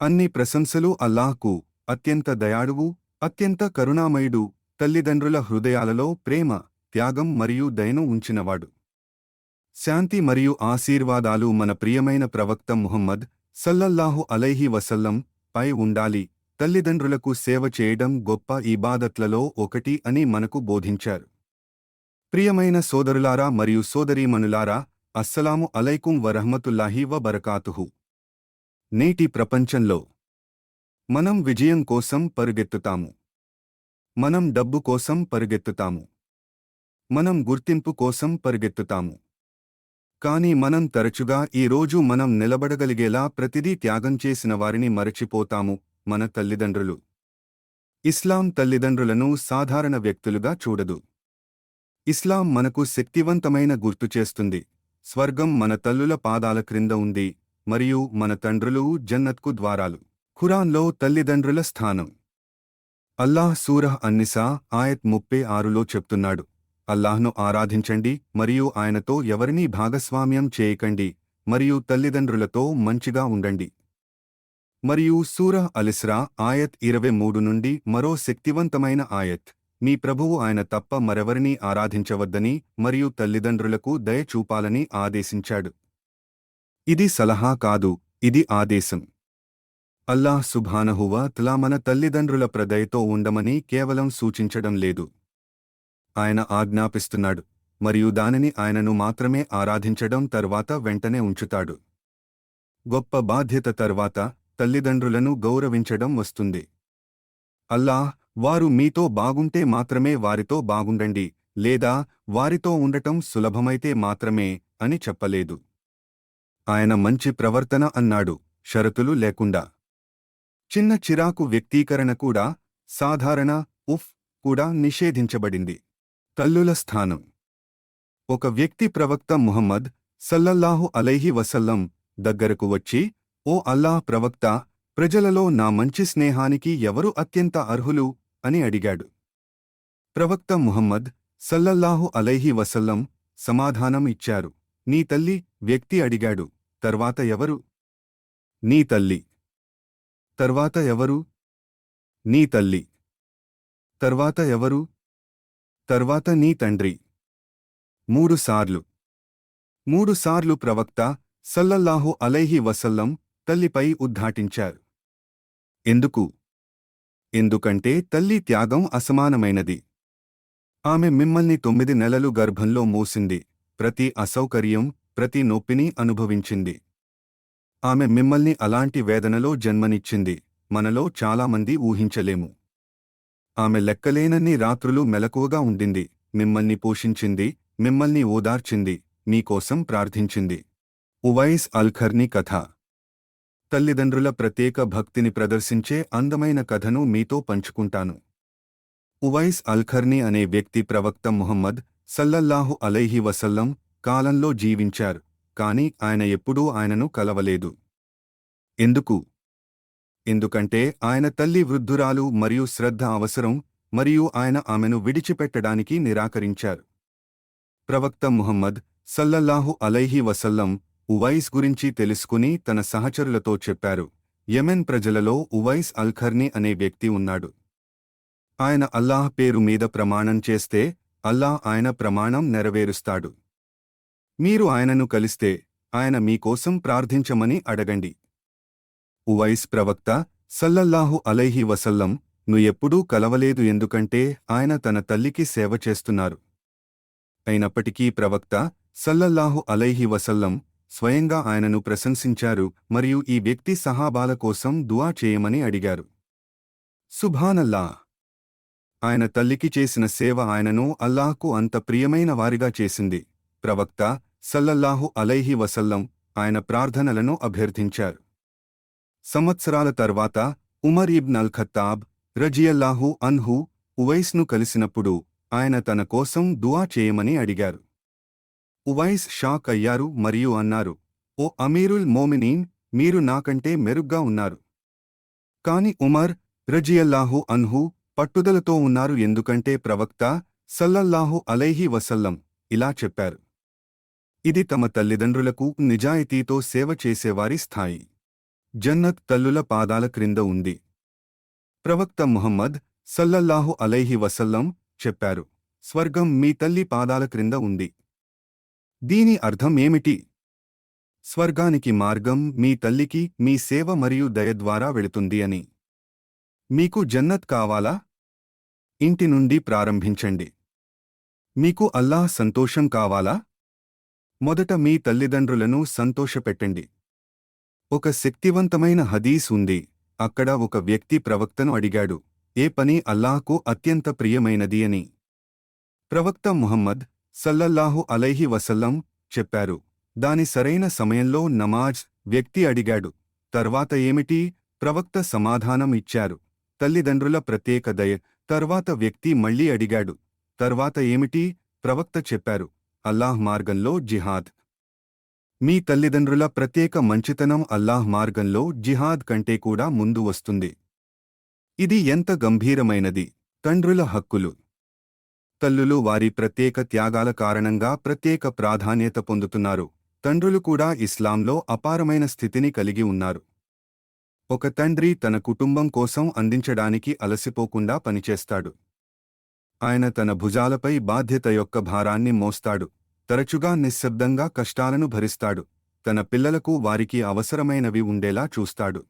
అన్ని ప్రశంసలు అల్లాహ్కు, అత్యంత దయాళువు, అత్యంత కరుణామయుడు, తల్లిదండ్రుల హృదయాలలో ప్రేమ, త్యాగం మరియు దయను ఉంచినవాడు. శాంతి మరియు ఆశీర్వాదాలు మన ప్రియమైన ప్రవక్త ముహమ్మద్ సల్లల్లాహు అలైహి వసల్లం పై ఉండాలి. తల్లిదండ్రులకు సేవ చేయడం గొప్ప ఇబాదత్లలో ఒకటి అని మనకు బోధించారు. ప్రియమైన సోదరులారా మరియు సోదరీమణులారా, అస్సలాము అలైకుం వరహ్మతుల్లాహి వబరకాతుహు. నేటి ప్రపంచంలో మనం విజయం కోసం పరుగెత్తుతాము. మనం డబ్బు కోసం పరుగెత్తుతాము. మనం గుర్తింపు కోసం పరుగెత్తుతాము. కానీ మనం తరచుగా ఈ రోజు మనం నిలబడగలిగేలా ప్రతిదీ త్యాగం చేసిన వారిని మరచిపోతాము, మన తల్లిదండ్రులు. ఇస్లాం తల్లిదండ్రులను సాధారణ వ్యక్తులుగా చూడదు. ఇస్లాం మనకు శక్తివంతమైన గుర్తుచేస్తుంది. స్వర్గం మన తల్లుల పాదాల క్రింద ఉంది మరియు మన తండ్రులు జన్నత్కు ద్వారాలు. ఖురాన్లో తల్లిదండ్రుల స్థానం. అల్లాహ్ సూరహ్ అన్నిసా ఆయత్ 36లో చెప్తున్నాడు, అల్లాహ్ను ఆరాధించండి మరియు ఆయనతో ఎవరినీ భాగస్వామ్యం చేయకండి మరియు తల్లిదండ్రులతో మంచిగా ఉండండి. మరియు సూరహ్ అలిస్రా ఆయత్ 23 నుండి మరో శక్తివంతమైన ఆయత్, మీ ప్రభువు ఆయన తప్ప మరెవరినీ ఆరాధించవద్దని మరియు తల్లిదండ్రులకు దయ చూపాలని ఆదేశించాడు. ఇది సలహా కాదు, ఇది ఆదేశం. అల్లాహ్ సుబ్హానహు వ తఆలా మన తల్లిదండ్రుల ప్రదయతో ఉండమని కేవలం సూచించడం లేదు. ఆయన ఆజ్ఞాపిస్తున్నాడు మరియు దానిని ఆయనను మాత్రమే ఆరాధించడం తర్వాత వెంటనే ఉంచుతాడు. గొప్ప బాధ్యత తర్వాత తల్లిదండ్రులను గౌరవించడం వస్తుంది. అల్లాహ్, వారు మీతో బాగుంటే మాత్రమే వారితో బాగుండండి లేదా వారితో ఉండటం సులభమైతే మాత్రమే అని చెప్పలేదు. ఆయన మంచి ప్రవర్తన అన్నాడు, షరతులు లేకుండా. చిన్న చిరాకు వ్యక్తీకరణ కూడా, సాధారణ ఉఫ్ కూడా నిషేధించబడింది. తల్లుల స్థానం. ఒక వ్యక్తి ప్రవక్త ముహమ్మద్ సల్లల్లాహు అలైహి వసల్లం దగ్గరకు వచ్చి, ఓ అల్లాహ్ ప్రవక్త, ప్రజలలో నా మంచి స్నేహానికి ఎవరు అత్యంత అర్హులు అని అడిగాడు. ప్రవక్త ముహమ్మద్ సల్లల్లాహు అలైహి వసల్లం సమాధానం ఇచ్చారు, నీ తల్లి. వ్యక్తి అడిగాడు, తర్వాత ఎవరు? నీ తల్లి. తర్వాత ఎవరు? నీ తల్లి. తర్వాత ఎవరు? తర్వాత నీ తండ్రి. 3 సార్లు. 3 సార్లు ప్రవక్త సల్లల్లాహు అలైహి వసల్లం తల్లిపై ఉద్ఘాటించారు. ఎందుకు? ఎందుకంటే తల్లి త్యాగం అసమానమైనది. ఆమె మిమ్మల్ని 9 నెలలు గర్భంలో మోసింది, ప్రతి అసౌకర్యం, ప్రతి నొప్పిని అనుభవించింది. ఆమె మిమ్మల్ని అలాంటి వేదనలో జన్మనిచ్చింది, మనలో చాలామంది ఊహించలేము. ఆమె లెక్కలేనన్ని రాత్రులు మెలకువగా ఉండింది, మిమ్మల్ని పోషించింది, మిమ్మల్ని ఓదార్చింది, మీకోసం ప్రార్థించింది. ఉవైస్ అల్-ఖర్నీ కథ. తల్లిదండ్రుల ప్రత్యేక భక్తిని ప్రదర్శించే అందమైన కథను మీతో పంచుకుంటాను. ఉవైస్ అల్-ఖర్నీ అనే వ్యక్తి ప్రవక్త ముహమ్మద్ సల్లల్లాహు అలైహి వసల్లం కాలంలో జీవించారు, కాని ఆయన ఎప్పుడూ ఆయనను కలవలేదు. ఎందుకు? ఎందుకంటే ఆయన తల్లి వృద్ధురాలు మరియు శ్రద్ధ అవసరం, మరియు ఆయన ఆమెను విడిచిపెట్టడానికి నిరాకరించారు. ప్రవక్త ముహమ్మద్ సల్లల్లాహు అలైహి వసల్లం ఉవైస్ గురించి తెలుసుకుని తన సహచరులతో చెప్పారు, యెమెన్ ప్రజలలో ఉవైస్ అల్-ఖర్నీ అనే వ్యక్తి ఉన్నాడు. ఆయన అల్లాహ్ పేరు మీద ప్రమాణం చేస్తే అల్లాహ్ ఆయన ప్రమాణం నెరవేరుస్తాడు. మీరు ఆయనను కలిస్తే ఆయన మీకోసం ప్రార్థించమని అడగండి. ఉవైస్ ప్రవక్త సల్లల్లాహు అలైహి వసల్లం ను ఎప్పుడూ కలవలేదు, ఎందుకంటే ఆయన తన తల్లికి సేవ చేస్తున్నారు. అయినప్పటికీ ప్రవక్త సల్లల్లాహు అలైహి వసల్లం స్వయంగా ఆయనను ప్రశంసించారు మరియు ఈ వ్యక్తి సహాబాల కోసం దుఆ చేయమని అడిగారు. సుబ్హానల్లాహ్! ఆయన తల్లికి చేసిన సేవ ఆయనను అల్లాహ్కు అంత ప్రియమైన వారిగా చేసింది. ప్రవక్త సల్లల్లాహు అలైహి వసల్లం ఆయన ప్రార్థనలను అభ్యర్థించారు. సంవత్సరాల తర్వాత ఉమర్ ఇబ్న్ అల్ ఖత్తాబ్ రజియల్లాహు అన్హు ఉవైస్ను కలిసినప్పుడు ఆయన తన కోసం దుఆ చేయమని అడిగారు. ఉవైస్ షాక్ అయ్యారు మరియు అన్నారు, ఓ అమీరుల్ మోమినీన్, మీరు నాకంటే మెరుగ్గా ఉన్నారు. కాని ఉమర్ రజియల్లాహు అన్హు పట్టుదలతో ఉన్నారు, ఎందుకంటే ప్రవక్త సల్లల్లాహు అలైహి వసల్లం ఇలా చెప్పారు, ఇది తమ తల్లిదండ్రులకు నిజాయితీతో సేవ చేసేవారి స్థాయి. జన్నత్ తల్లుల పాదాల క్రింద ఉంది. ప్రవక్త ముహమ్మద్ సల్లల్లాహు అలైహి వసల్లం చెప్పారు, స్వర్గం మీ తల్లి పాదాల క్రింద ఉంది. దీని అర్థం ఏమిటి? స్వర్గానికి మార్గం మీ తల్లికి మీ సేవ మరియు దయ ద్వారా వెళుతుంది అని. మీకు జన్నత్ కావాలా? ఇంటి నుండి ప్రారంభించండి. మీకు అల్లాహ్ సంతోషం కావాలా? మొదట మీ తల్లిదండ్రులను సంతోషపెట్టండి. ఒక శక్తివంతమైన హదీస్ ఉంది. అక్కడ ఒక వ్యక్తి ప్రవక్తను అడిగాడు, ఏ పని అల్లాహ్కు అత్యంత ప్రియమైనది అని. ప్రవక్త ముహమ్మద్ సల్లల్లాహు అలైహి వసల్లం చెప్పారు, దాని సరైన సమయంలో నమాజ్. వ్యక్తి అడిగాడు, తర్వాత ఏమిటి? ప్రవక్త సమాధానం ఇచ్చారు, తల్లిదండ్రుల ప్రత్యేక దయ. తర్వాత వ్యక్తి మళ్లీ అడిగాడు, తర్వాత ఏమిటి? ప్రవక్త చెప్పారు, అల్లాహ్ మార్గంలో జిహాద్. మీ తల్లిదండ్రుల ప్రత్యేక మంచితనం అల్లాహ్ మార్గంలో జిహాద్ కంటే కూడా ముందు వస్తుంది. ఇది ఎంత గంభీరమైనది! తండ్రుల హక్కులు. తల్లులు వారి ప్రత్యేక త్యాగాల కారణంగా ప్రత్యేక ప్రాధాన్యత పొందుతున్నారు. తండ్రులు కూడా ఇస్లాంలో అపారమైన స్థితిని కలిగి ఉన్నారు. ఒక తండ్రి తన కుటుంబం కోసం అందించడానికి అలసిపోకుండా పనిచేస్తాడు. ఆయన తన భుజాలపై బాధ్యత యొక్క భారాన్ని మోస్తాడు. తరచుగా నిశ్శబ్దంగా కష్టాలను భరిస్తాడు. తన పిల్లలకు వారికి అవసరమైనవి ఉండేలా చూస్తాడు.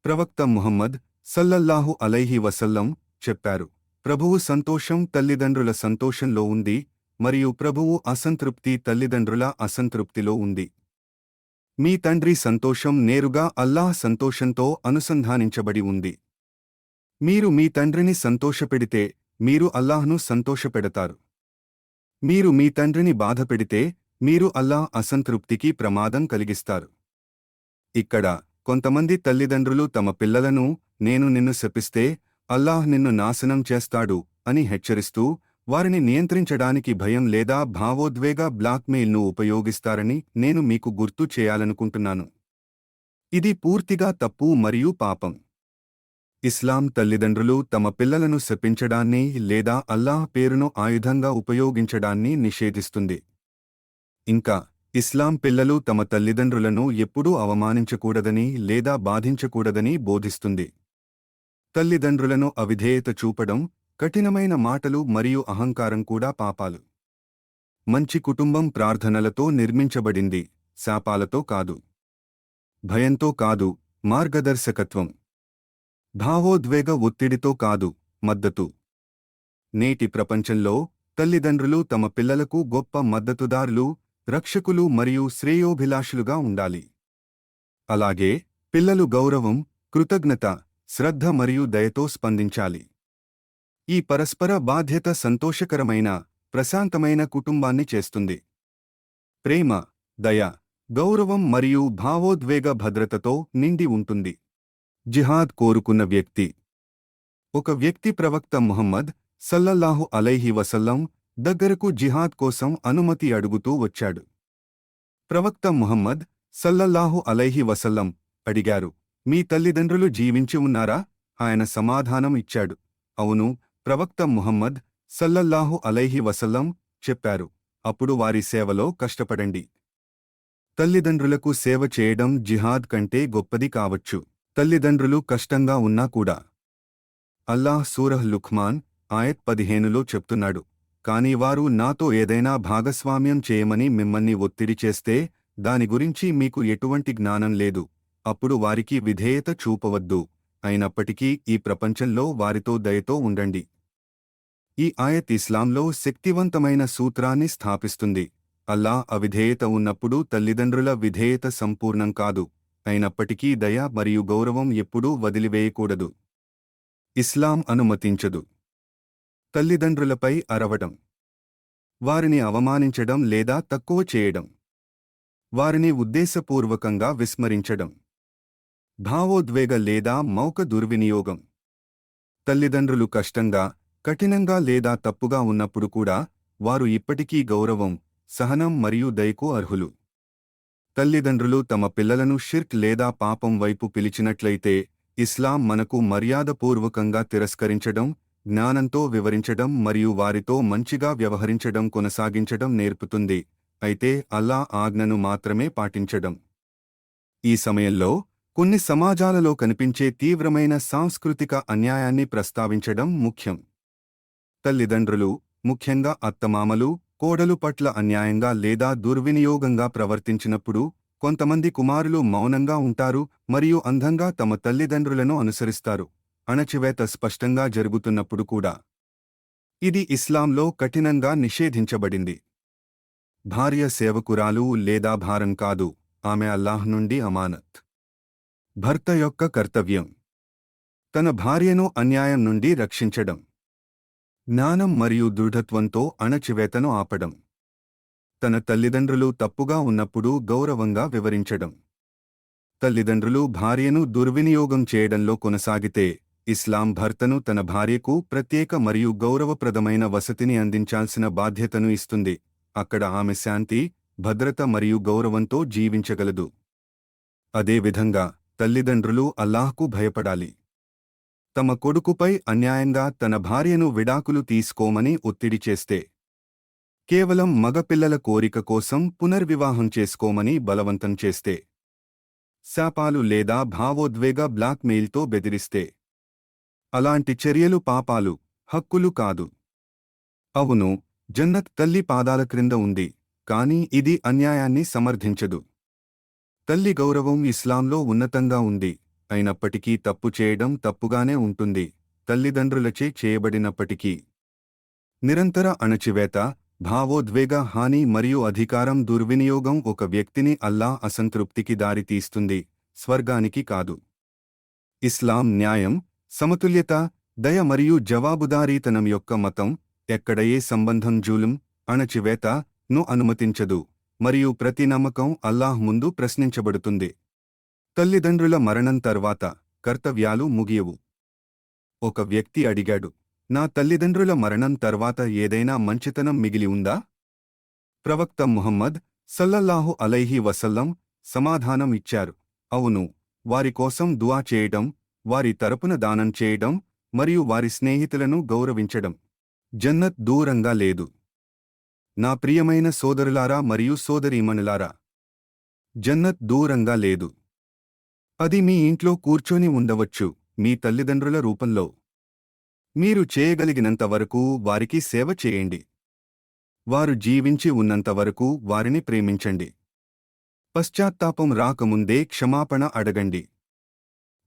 ప్రవక్త ముహమ్మద్ సల్లల్లాహు అలైహి వసల్లం చెప్పారు, ప్రభువు సంతోషం తల్లిదండ్రుల సంతోషంలో ఉంది, మరియు ప్రభువు అసంతృప్తి తల్లిదండ్రుల అసంతృప్తిలో ఉంది. మీ తండ్రి సంతోషం నేరుగా అల్లాహ్ సంతోషంతో అనుసంధానించబడి ఉంది. మీరు మీ తండ్రిని సంతోషపెడితే మీరు అల్లాహ్ను సంతోషపెడతారు. మీరు మీ తండ్రిని బాధపెడితే మీరు అల్లాహ్ అసంతృప్తికి ప్రమాదం కలిగిస్తారు. ఇక్కడ కొంతమంది తల్లిదండ్రులు తమ పిల్లలను, నేను నిన్ను శపిస్తే అల్లాహ్ నిన్ను నాశనం చేస్తాడు అని హెచ్చరిస్తూ, వారిని నియంత్రించడానికి భయం లేదా భావోద్వేగ బ్లాక్మెయిల్ను ఉపయోగిస్తారని నేను మీకు గుర్తు చేయాలనుకుంటున్నాను. ఇది పూర్తిగా తప్పు మరియు పాపం. ఇస్లాం తల్లిదండ్రులు తమ పిల్లలను శపించడాన్ని లేదా అల్లాహ్ పేరును ఆయుధంగా ఉపయోగించడాన్ని నిషేధిస్తుంది. ఇంకా ఇస్లాం పిల్లలు తమ తల్లిదండ్రులను ఎప్పుడూ అవమానించకూడదని లేదా బాధించకూడదని బోధిస్తుంది. తల్లిదండ్రులను అవిధేయత చూపడం, కఠినమైన మాటలు మరియు అహంకారం కూడా పాపాలు. మంచి కుటుంబం ప్రార్థనలతో నిర్మించబడింది, శాపాలతో కాదు. భయంతో కాదు, మార్గదర్శకత్వం. భావోద్వేగ ఒత్తిడితో కాదు, మద్దతు. నేటి ప్రపంచంలో తల్లిదండ్రులు తమ పిల్లలకు గొప్ప మద్దతుదారులు, రక్షకులు మరియు శ్రేయోభిలాషులుగా ఉండాలి. అలాగే పిల్లలు గౌరవం, కృతజ్ఞత, శ్రద్ధ మరియు దయతో స్పందించాలి. ఈ పరస్పర బాధ్యత సంతోషకరమైన, ప్రశాంతమైన కుటుంబాన్ని చేస్తుంది. ప్రేమ, దయ, గౌరవం మరియు భావోద్వేగ భద్రతతో నిండి ఉంటుంది. జిహాద్ కోరుకున్న వ్యక్తి. ఒక వ్యక్తి ప్రవక్త ముహమ్మద్ సల్లల్లాహు అలైహి వసల్లం దగ్గరకు జిహాద్ కోసం అనుమతి అడుగుతూ వచ్చాడు. ప్రవక్త ముహమ్మద్ సల్లల్లాహు అలైహి వసల్లం అడిగారు, మీ తల్లిదండ్రులు జీవించి ఉన్నారా? ఆయన సమాధానం ఇచ్చాడు, అవును. ప్రవక్త ముహమ్మద్ సల్లల్లాహు అలైహి వసల్లం చెప్పారు, అప్పుడు వారి సేవలో కష్టపడండి. తల్లిదండ్రులకు సేవ చేయడం జిహాద్ కంటే గొప్పది కావచ్చు. తల్లిదండ్రులు కష్టంగా ఉన్నా కూడా. అల్లాహ్ సూరహ్ లుఖ్మాన్ ఆయత్ 15లో చెప్తున్నాడు, కాని వారు నాతో ఏదైనా భాగస్వామ్యం చేయమని మిమ్మల్ని ఒత్తిడి చేస్తే దాని గురించి మీకు ఎటువంటి జ్ఞానం లేదు, అప్పుడు వారికి విధేయత చూపవద్దు. అయినప్పటికీ ఈ ప్రపంచంలో వారితో దయతో ఉండండి. ఈ ఆయత్ ఇస్లాంలో శక్తివంతమైన సూత్రాన్ని స్థాపిస్తుంది. అల్లాహ్ అవిధేయత ఉన్నప్పుడు తల్లిదండ్రుల విధేయత సంపూర్ణం కాదు. అయినప్పటికీ దయ మరియు గౌరవం ఎప్పుడూ వదిలివేయకూడదు. ఇస్లాం అనుమతించదు తల్లిదండ్రులపై అరవడం, వారిని అవమానించడం లేదా తక్కువ చేయడం, వారిని ఉద్దేశపూర్వకంగా విస్మరించడం, భావోద్వేగ లేదా మౌఖ దుర్వినియోగం. తల్లిదండ్రులు కష్టంగా, కఠినంగా లేదా తప్పుగా ఉన్నప్పుడు కూడా వారు ఇప్పటికీ గౌరవం, సహనం మరియు దయకు అర్హులు. తల్లిదండ్రులు తమ పిల్లలను షిర్క్ లేదా పాపం వైపు పిలిచినట్లయితే ఇస్లాం మనకు మర్యాదపూర్వకంగా తిరస్కరించడం, జ్ఞానంతో వివరించడం మరియు వారితో మంచిగా వ్యవహరించడం కొనసాగించడం నేర్పుతుంది. అయితే అల్లాహ్ ఆజ్ఞను మాత్రమే పాటించడం. ఈ సమయంలో కొన్ని సమాజాలలో కనిపించే తీవ్రమైన సాంస్కృతిక అన్యాయాన్ని ప్రస్తావించడం ముఖ్యం. తల్లిదండ్రులు, ముఖ్యంగా అత్తమామలు, కోడలు పట్ల అన్యాయంగా లేదా దుర్వినియోగంగా ప్రవర్తించినప్పుడు కొంతమంది కుమారులు మౌనంగా ఉంటారు మరియు అంధంగా తమ తల్లిదండ్రులను అనుసరిస్తారు. అణచివేత స్పష్టంగా జరుగుతున్నప్పుడు కూడా. ఇది ఇస్లాంలో కఠినంగా నిషేధించబడింది. భార్య సేవకురాలు లేదా భారం కాదు, ఆమె అల్లాహ్ నుండి అమానత్. భర్త యొక్క కర్తవ్యం తన భార్యను అన్యాయం నుండి రక్షించడం. జ్ఞానం మరియు దృఢత్వంతో అణచివేతను ఆపడం. తన తల్లిదండ్రులు తప్పుగా ఉన్నప్పుడు గౌరవంగా వివరించడం. తల్లిదండ్రులు భార్యను దుర్వినియోగం చేయడంలో కొనసాగితే ఇస్లాం భర్తను తన భార్యకు ప్రత్యేక మరియు గౌరవప్రదమైన వసతిని అందించాల్సిన బాధ్యతను ఇస్తుంది. అక్కడ ఆమె శాంతి, భద్రత మరియు గౌరవంతో జీవించగలదు. అదేవిధంగా తల్లిదండ్రులు అల్లాహ్కు భయపడాలి. తమ కొడుకుపై అన్యాయంగా తన భార్యను విడాకులు తీసుకోమని ఒత్తిడి చేస్తే, కేవలం మగపిల్లల కోరిక కోసం పునర్వివాహం చేసుకోమని బలవంతం చేస్తే, శాపాలు లేదా భావోద్వేగ బ్లాక్మెయిల్తో బెదిరిస్తే, అలాంటి చర్యలు పాపాలు, హక్కులు కాదు. అవును, జన్నత్ తల్లి పాదాల క్రింద ఉంది, కానీ ఇది అన్యాయాన్ని సమర్థించదు. తల్లి గౌరవం ఇస్లాంలో ఉన్నతంగా ఉంది, అయినప్పటికీ తప్పు చేయడం తప్పుగానే ఉంటుంది, తల్లిదండ్రులచే చేయబడినప్పటికీ. నిరంతర అణచివేత, భావోద్వేగ హాని మరియు అధికారం దుర్వినియోగం ఒక వ్యక్తిని అల్లాహ్ అసంతృప్తికి దారితీస్తుంది, స్వర్గానికి కాదు. ఇస్లాం న్యాయం, సమతుల్యత, దయ మరియు జవాబుదారీతనం యొక్క మతం. ఎక్కడ ఏ సంబంధం జూలుం, అణచివేత ను అనుమతించదు మరియు ప్రతి నమ్మకం అల్లాహ్ ముందు ప్రశ్నించబడుతుంది. తల్లిదండ్రుల మరణం తర్వాత కర్తవ్యాలు ముగియవు. ఒక వ్యక్తి అడిగాడు, నా తల్లిదండ్రుల మరణం తర్వాత ఏదైనా మంచితనం మిగిలి ఉందా? ప్రవక్త ముహమ్మద్ సల్లల్లాహు అలైహి వసల్లం సమాధానం ఇచ్చారు, అవును, వారి కోసం దుఆ చేయడం, వారి తరపున దానం చేయడం మరియు వారి స్నేహితులను గౌరవించడం. జన్నత్ దూరంగా లేదు. నా ప్రియమైన సోదరులారా మరియు సోదరీమణులారా, జన్నత్ దూరంగా లేదు. అది మీ ఇంట్లో కూర్చొని ఉండవచ్చు, మీ తల్లిదండ్రుల రూపంలో. మీరు చేయగలిగినంతవరకు వారికి సేవ చేయండి. వారు జీవించి ఉన్నంతవరకు వారిని ప్రేమించండి. పశ్చాత్తాపం రాకముందే క్షమాపణ అడగండి.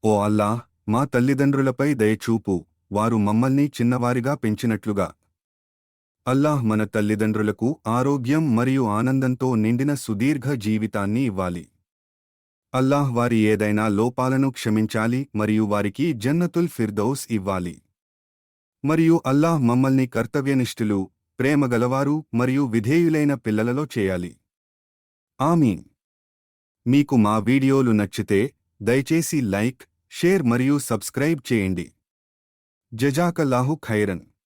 ఓ అల్లాహ్, మా తల్లిదండ్రులపై దయచూపు, వారు మమ్మల్ని చిన్నవారిగా పెంచినట్లుగా. అల్లాహ్ మన తల్లిదండ్రులకు ఆరోగ్యం మరియు ఆనందంతో నిండిన సుదీర్ఘ జీవితాన్ని ఇవ్వాలి. అల్లాహ్ వారి ఏదైనా లోపాలను క్షమించాలి మరియు వారికి జన్నతుల్ ఫిర్దౌస్ ఇవ్వాలి. మరియు అల్లాహ్ మమ్మల్ని కర్తవ్యనిష్ఠులు, ప్రేమగలవారు మరియు విధేయులైన పిల్లలలో చేయాలి. ఆమీన్. మీకు మా వీడియోలు నచ్చితే దయచేసి లైక్, షేర్ మరియు సబ్స్క్రైబ్ చేయండి. జజాకల్లాహు ఖైరన్.